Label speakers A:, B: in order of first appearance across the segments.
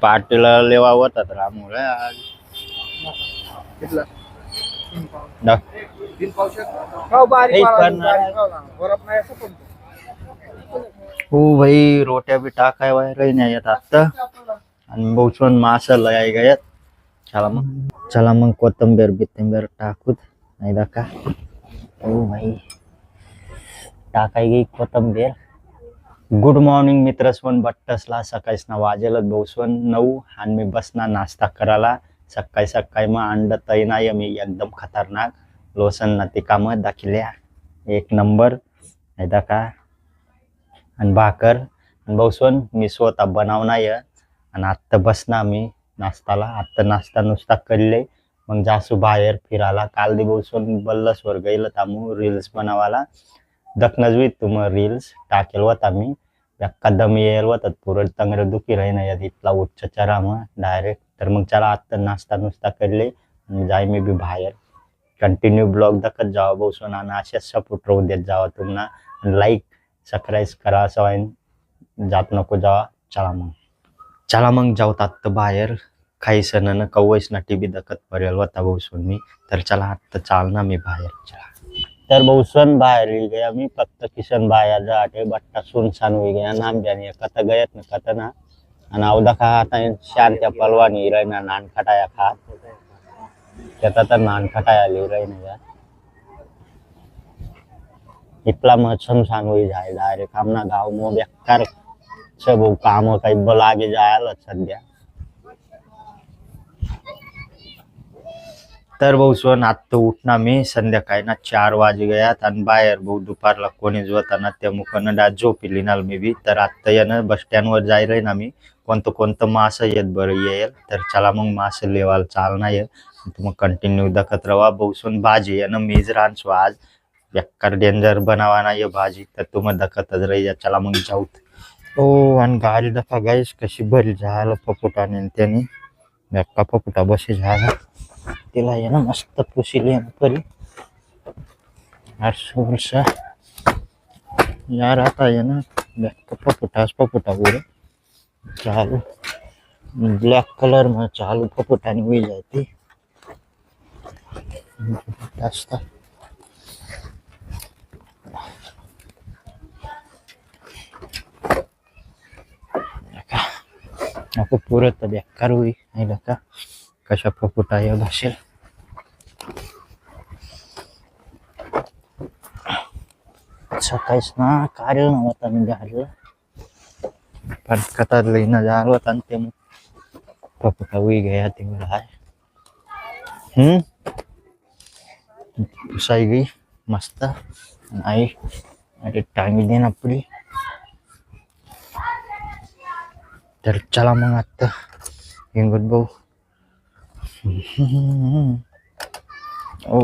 A: पाटीला लेवा होता रामुळे आज
B: कितला
A: दा-
B: 3 पावशे हो बारीक
A: एक
B: वाला
A: करणार आहे.
B: बरफ नाही असं पण
A: हो भाई रोट्या बी टाकाय वाय नाही येत आता आणि बहुचून मासा लय गयत चला मग कोथिंबीर बिथिंबीर टाकूत नाही दा का हो भाई टाकाय गी कोथिंबीर. गुड मॉर्निंग मित्रस्वन बट्टसला सकाळीच ना वाजेलच बहुसवन 9 आणि मी बसना नाश्ता करायला. सकाळी सकाळी मग अंड तई नाही मी एकदम खतरनाक लोसन ना ती कामं दाखिल्या एक नंबर नाही दा का आणि भाकर आणि बहुसवन मी स्वतः बनवणार आणि आत्ता बसना मी नाश्ताला. आत्ता नाश्ता नुसता करले मग जासू बाहेर फिरायला. काल दि बहुसवन बल्लसवर गेलं तामू रील्स बनवायला दखनजवी तुम रील्स टाकेल होता मी कदम येईल होतात पुरं तंगड दुखी राही नाही इथला उच्च चरा मग डायरेक्ट. तर मग चला आत्ता नाश्ता नुसता करले आणि जाय मी बी बाहेर कंटिन्यू ब्लॉग दाखत जावा बसून आणि असेच सपोर्ट राहू देत जावा तुम्हाला. लाईक सबस्क्राईब करा सवाय जात नको जावा. चला मग जाऊत आत्ता बाहेर काही सण कवयस ना टी व्ही दाखत पडेल होता बसून मी. तर चला आत्ता चालना मी बाहेर. चला तर बहुसन बाहेर गया मी फक्त किशन बाया जाटे बट्टा सुनसान हुई गया नाम जानिए कत गयत न कत ना आणि अवदा खा आता शांत्या पलवानी रहना नान खटाया खात त्याता तर नान खटाया ले रही यार इतला मग सुनसान हुई जाए डायरेक्ट आमना गाव मो बेकार सब काम काही बलागे जायला सध्या. तर बहुसवन आत्ता उठना मी संध्याकाळी ना 4 वाजे गयात आणि बाहेर भाऊ दुपारला कोणी जोताना त्या मुखानं डास झोपिली ना मी बी. तर आत्ता यानं बस स्टँडवर जाय रे ना मी कोणतं मासं येत बरं येईल. तर चला मग मासं लेवाल चालना ये मग कंटिन्यू दाखत राहा. बहुसवन भाजी यानं मीच रांचो आज बेकार डेंजर बनावा ना ये भाजी तर तुम्ही दाखतच राही. चला मग जाऊत. हो आणि गाडी दखा गाईस कशी भरी झालं पपुटाने त्याने बेक्का पपुटा बसे झाला तिला ये ना मस्त पुशीली परी वर्षा यार आता ये ना पपुटा उड़े चालू ब्लैक कलर में चालू पपुटानी हुई जाती रास्ता. aku पुरं तर बेकार हुई नाही का कशा पपुटा या भाषेल. सकाळीच ना कार्य नव्हता मी गाडीला पण कतात लईना जालो होता ते मग पपुटा हुई गया ते आहे पुसाई गई मस्त नाही अरे टांगी देना पडी. तर चला मग आता हिंगत भाऊ ओ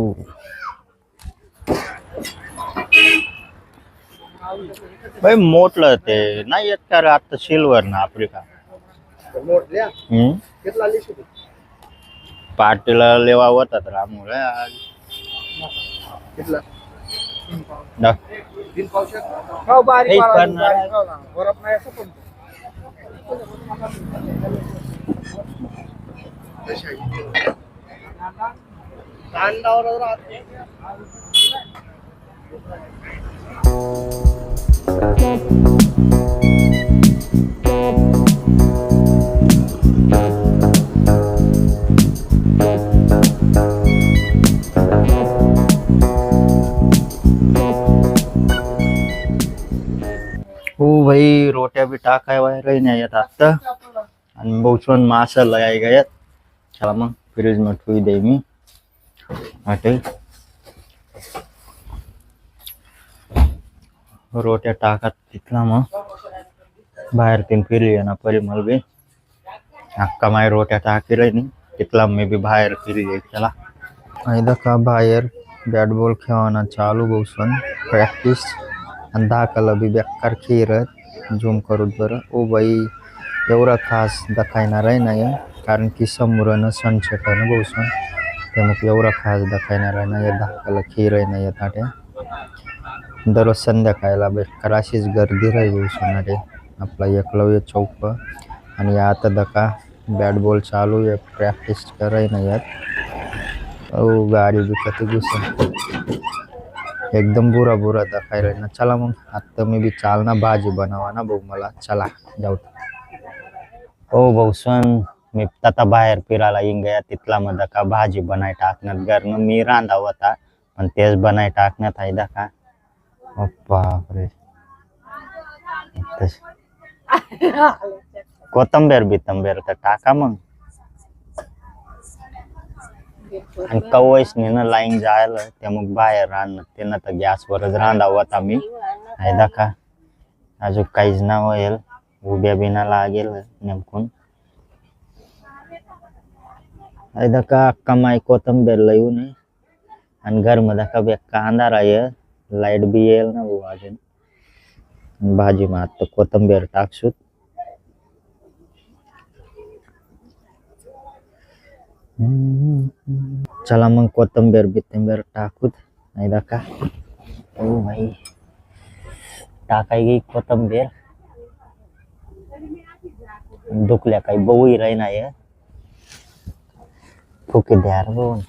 A: भाई मोठलं ते नाही येत का रे आता सिल्वर ना आफ्रिका
B: मोठल्या कितला लिशी
A: पाटीला लेवा होतात रामुळे आज
B: कितला
A: दा-
B: 3 पावशे हो बारीक
A: एक
B: वाला
A: करणार आहे.
B: बरफ नाही असं पण कांडावर राहते.
A: हो भाई रोट्या बी टाकाय वाय नाही येत आता आणि बहुचून मासा लय गयत. चला मग फ्रीज मध्ये ठेवी दे मी हॉटेल रोट्या टाकत तिथला मग बाहेर तीन फिरली ना परिमल बी अक्का माय रोट्या टाकी नाही तिथला मी बी बाहेर फिरली. चला ऐदा का बाहेर बॅट बॉल खेळाना चालू बहुसवन प्रॅक्टिस आणि दाखला बी बेकार खेळत झूम करूत बरं. ओ बाई एवढा खास दाखायणार आहे नाही कारण की समोरनं सनसेट आहे ना बहुसवन त्यामुळे एवढा खास दाखायणार आहे नाही दाखला खेळ आहे नाही ताट्या. दररोज संध्याकाळला बेकार अशीच गर्दी राही बहुसवनारे आपला एकलव्य चौक आणि आता दका बैट बॉल चालू है, प्रैक्टिस कर रहे ना यार। ओ गाडी भी कती घुसे, एकदम बुरा बुरा दाखाय रहे ना। चला मग आता मी बी चालना भाजी बनावा ना भाऊ मला, चला जाऊ। ओ भाऊसन मी आता बाहेर फिरायला येऊन गया, तिथला मध्ये का भाजी बनाय टाकण्यात घरनं मी रांधा होता पण तेच बनाय टाकण्यात आहे का। बापरे, कोथंबीर बितंबीर तर टाका मग। आणि कवयस ना लाईन जायला ते मग बाहेर राहणं ते ना तर गॅसवरच रांधा होता मी आहे का। अजून काहीच ना होईल, उभ्या बिना लागेल नेमकून आहे का। कमाई कोथंबीर येऊ नये आणि घरमध्ये का बेक्का अंधार आहे, लाईट बी येईल ना भाऊ अजून। भाजी में आता कोथंबीर टाकसूत। चला मग कोथंबीर बिथंबीर टाकूत नाही का। ओ भाई टाकाय गई कोथंबीर, दुखल्या काही बऊही राही नाही फुके द्यार बोन।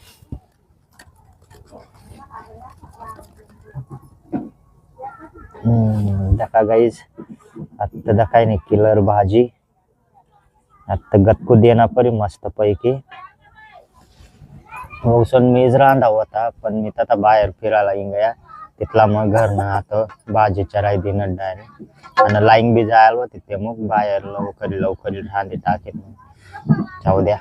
A: दका गाईज आता दकाय नाही किलर भाजी आता गतकू देना परी मस्त पैकी। मौसम मीच रांधा होता पण मी आता बाहेर फिरायला येऊन गया, तिथला मग घरनं आता भाजी चराई देणं डायरेक्ट आणि लाईन बी जायला होती ते मग बाहेर लवकर रांधी टाकेल जाऊ द्या।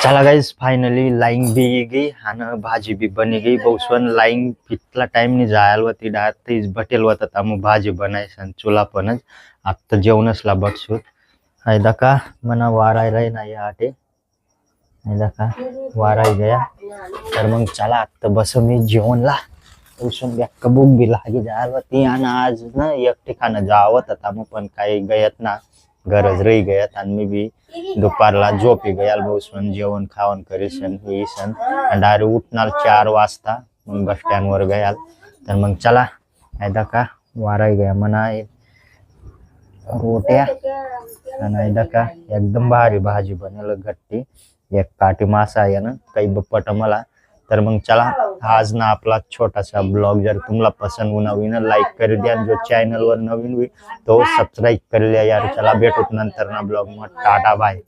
A: चला गाइस फाइनली लाइन भी गई आणि भाजी भी बनी गई। बहुसवन लाइन इतला टाइम नहीं जायला होती, डायरेक्ट बटेल होता मग भाजी बनायचं चुला पणच आता जेवणसला बटसूत आहे का। मना वारायला नाही आटे आहे का, वाराय गया तर मग चला आता बस मी जेवणला। बहुसवन बेक्का भूक भी लागी जायला होती आणि आज ना एक ठिकाण जावत होता मग पण काही गयत ना, गरज रही गयत आणि मी बी दुपारला झोपी गयाल। बहुसवन जेवण खावण करीसन येसन डायरेक्ट उठणार 4 वाजता मग बस स्टँड वर गयाल तर मग चला आहे का। वाराय गया मना रोट्या आणि का एकदम भारी भाजी बनेल घट्टी, एक काटी मासा आहे ना काही बपट मला। तर मग चला आज ना आपला छोटासा ब्लॉग जर तुम्हाला पसंद होई ना लाईक कर द्या, जो चॅनल वर नवीन हुई तो सब्सक्राइब कर लिया यार। चला भेटूत नंतर ना ब्लॉग में, टाटा बाय।